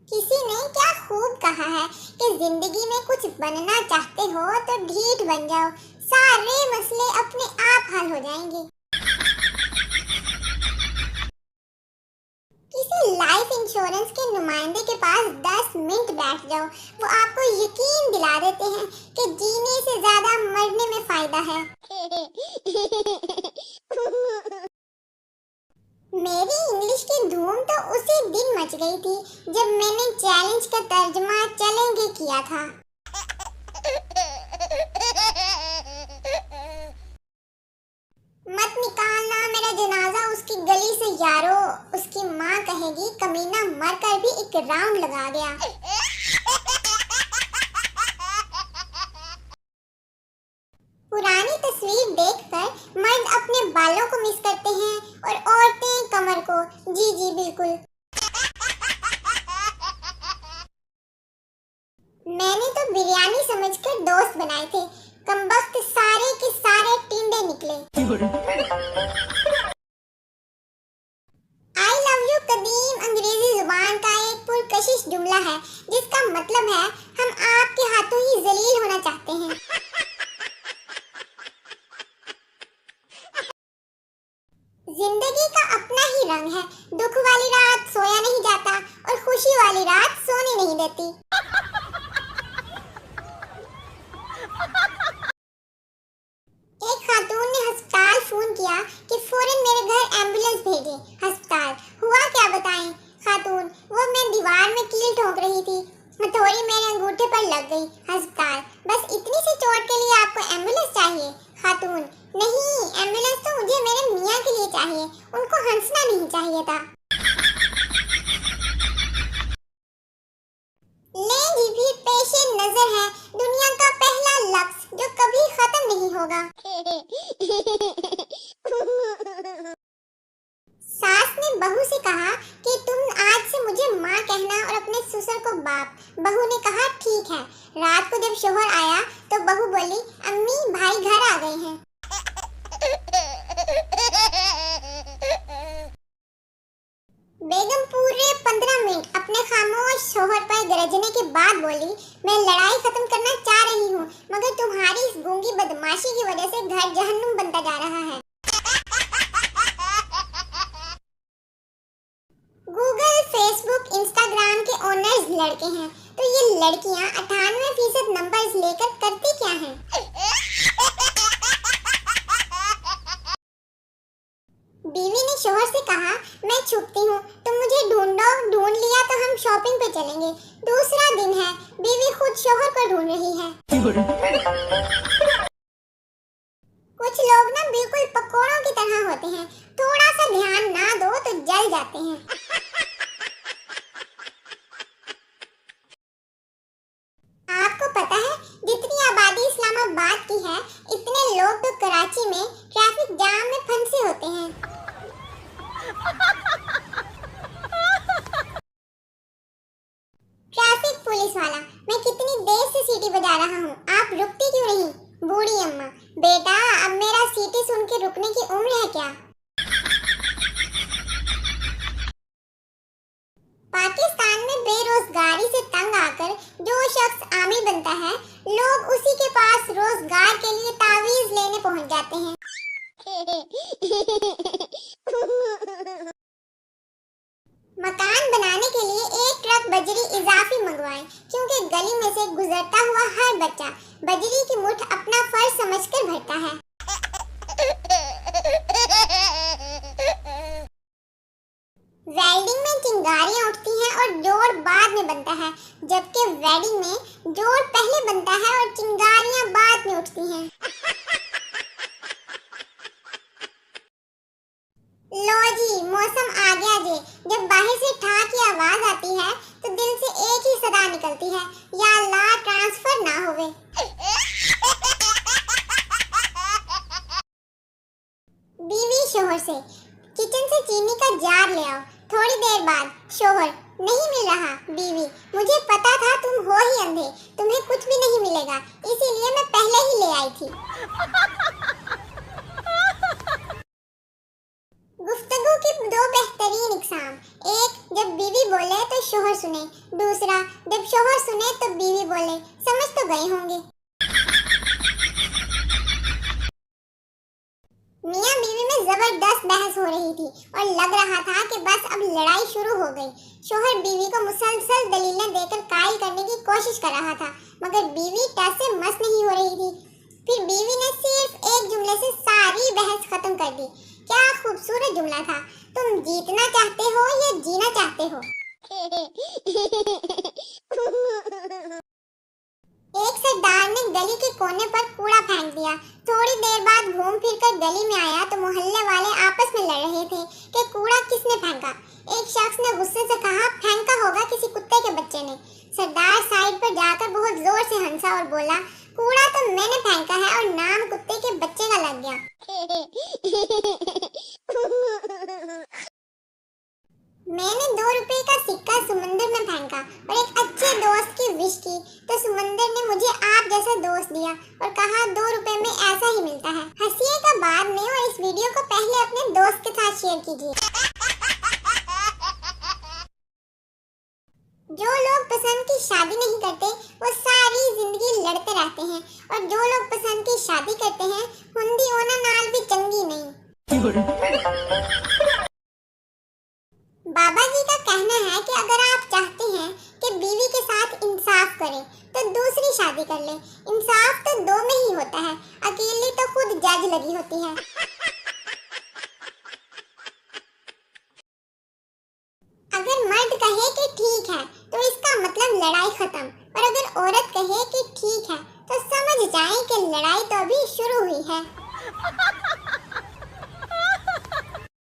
किसी ने क्या खूब कहा है कि जिंदगी में कुछ बनना चाहते हो तो ढीठ बन जाओ, सारे मसले अपने आप हल हो जाएंगे। किसी लाइफ इंश्योरेंस के नुमाइंदे के पास 10 मिनट बैठ जाओ, वो आपको यकीन दिला देते हैं कि जीने से ज्यादा मरने में फायदा है। मेरी इंग्लिश की धूम तो उसी दिन मच गई थी जब मैंने चैलेंज का तर्जुमा चलेंगे किया था। मत निकालना मेरा जनाजा उसकी गली से यारो, उसकी माँ कहेगी कमीना मर कर भी एक राउंड लगा गया। पुरानी तस्वीर देखकर मर्द अपने बालों को मिस करते हैं और औरतें कमर को। जी जी बिल्कुल। मैंने तो बिरयानी समझकर दोस्त बनाए थे, कमबख्त सारे के सारे टिंडे निकले। आई लव यू कदीम अंग्रेजी जुबान का एक पुरकशिश जुमला है जिसका मतलब है हम आपके हाथों ही जलील होना चाहते हैं। जिंदगी का अपना ही रंग है, दुख वाली रात सोया नहीं जाता और खुशी वाली रात सोने नहीं देती। एक खातून ने अस्पताल फोन किया कि फौरन मेरे घर एम्बुलेंस भेजें। अस्पताल हुआ क्या बताएं। खातून वो मैं दीवार में कील ठोक रही थी, हथौड़ी मेरे अंगूठे पर लग गई। अस्पताल बस इतनी सी चोट के लिए आपको एम्बुलेंस चाहिए। खातून नहीं, एम्बुलेंस तो मुझे मेरे मियाँ के लिए चाहिए, उनको हंसना नहीं चाहिए था। ले जी भी पेशे नजर है दुनिया का पहला लफ्ज जो कभी खत्म नहीं होगा। सास ने बहू से कहा कि तुम आज से मुझे माँ कहना और अपने ससुर को बाप। बहू ने कहा ठीक है। रात को जब शोहर आया तो बहू बोली अम्मी भाई घर आ गए हैं। बेगम पूरे 15 मिनट अपने खामोश शोहर पर गरजने के बाद बोली मैं लड़ाई खत्म करना चाह रही हूँ मगर तुम्हारी इस गूंगी बदमाशी की वजह से घर जहन्नुम बनता जा रहा है। गूगल, फेसबुक, इंस्टाग्राम के ओनर्स लड़के हैं तो ये लड़कियां 98% नंबर्स लेकर करती क्या हैं? बीवी ने शोहर से कहा मैं छुपती हूँ, तुम मुझे ढूंढो, ढूंढ लिया तो हम शॉपिंग पे चलेंगे। दूसरा दिन है, बीवी खुद शोहर को ढूंढ रही है। कुछ लोग ना बिल्कुल पकोड़ों की तरह होते हैं, थोड़ा सा ध्यान ना दो तो जल जाते हैं। आपको पता है जितनी आबादी इस्लामाबाद की है इतने लोग तो कराची में ट्रैफिक जाम में फंसे होते हैं। ट्रैफिक पुलिस वाला मैं कितनी देर से सीटी बजा रहा हूँ, आप रुकती क्यों नहीं? बूढ़ी अम्मा बेटा अब मेरा सीटी सुन के रुकने की उम्र है क्या? पाकिस्तान में बेरोजगारी से तंग आकर जो शख्स आमिर बनता है लोग उसी के पास रोजगार के लिए तावीज लेने पहुंच जाते हैं। मकान बनाने के लिए 1 ट्रक बजरी इजाफी मंगवाएं क्योंकि गली में से गुजरता हुआ हर बच्चा बजरी की मुठ अपना फर्ज समझकर भरता है। वेल्डिंग में चिंगारियां उठती हैं और जोड़ बाद में बनता है, जबकि वेडिंग में जोड़ पहले बनता है और चिंगारियां बाद में उठती हैं। लो जी मौसम आ गया जे, जब बाहर से ठा की आवाज आती है तो दिल से एक ही सदा निकलती है, या अल्लाह ट्रांसफर ना होवे। बीवी शोहर से किचन से चीनी का जार ले आओ। थोड़ी देर बाद शोहर नहीं मिल रहा। बीवी मुझे पता था तुम हो ही अंधे, तुम्हें कुछ भी नहीं मिलेगा इसीलिए मैं पहले ही ले आई थी। गुफ्तगू की 2 बेहतरीन इकसाम, एक जब बीवी बोले तो शोहर सुने, दूसरा जब शोहर सुने तो बीवी बोले। समझ तो गए होंगे। मियाँ बीवी में जबरदस्त बहस हो रही थी और लग रहा था कि बस अब लड़ाई शुरू हो गई। शोहर बीवी को मुसलसल दलीलें देकर कायल करने की कोशिश कर रहा था, मगर बीवी टस से मस नहीं हो रही थी। फिर बीवी ने सिर्फ एक जुमले से सारी बहस खत्म कर दी। क्या खूबसूरत जुमला था, तुम जीतना चाहते हो या जीना चाहते हो? एक सरदार ने गली के कोने पर कूड़ा फेंक दिया। थोड़ी देर बाद घूम फिरकर गली में आया तो मोहल्ले वाले आपस में लड़ रहे थे कि कूड़ा किसने फेंका। एक शख्स ने गुस्से से कहा, फेंका होगा किसी कुत्ते के बच्चे ने। सरदार साइड पर जाकर बहुत जोर से हंसा और बोला, कूड़ा तो मैंने फेंका है और नाम कुत्ते के बच्चे का लग गया। मैंने 2 रुपए का सिक्का समुंदर में फेंका और एक अच्छे दोस्त की विश की तो समुंदर ने मुझे आप जैसा दोस्त दिया और कहा 2 रुपए में ऐसा ही मिलता है। हंसिएगा बाद में और इस वीडियो को पहले अपने दोस्त के साथ शेयर कीजिए। जो लोग पसंद की शादी नहीं करते वो सारी जिंदगी लड़ते रहते हैं और जो लोग पसंद की शादी करते हैं हुंदी ओना नाल भी चंगी नहीं। बाबा जी का कहना है कि अगर आप चाहते हैं कि बीवी के साथ इंसाफ करें तो दूसरी शादी कर लें। इंसाफ तो 2 में ही होता है, अकेली तो खुद जज लगी होती है। अगर मर्द कहे कि ठीक है तो इसका मतलब लड़ाई खत्म, और अगर औरत कहे कि ठीक है तो समझ जाएं कि लड़ाई तो अभी शुरू हुई है।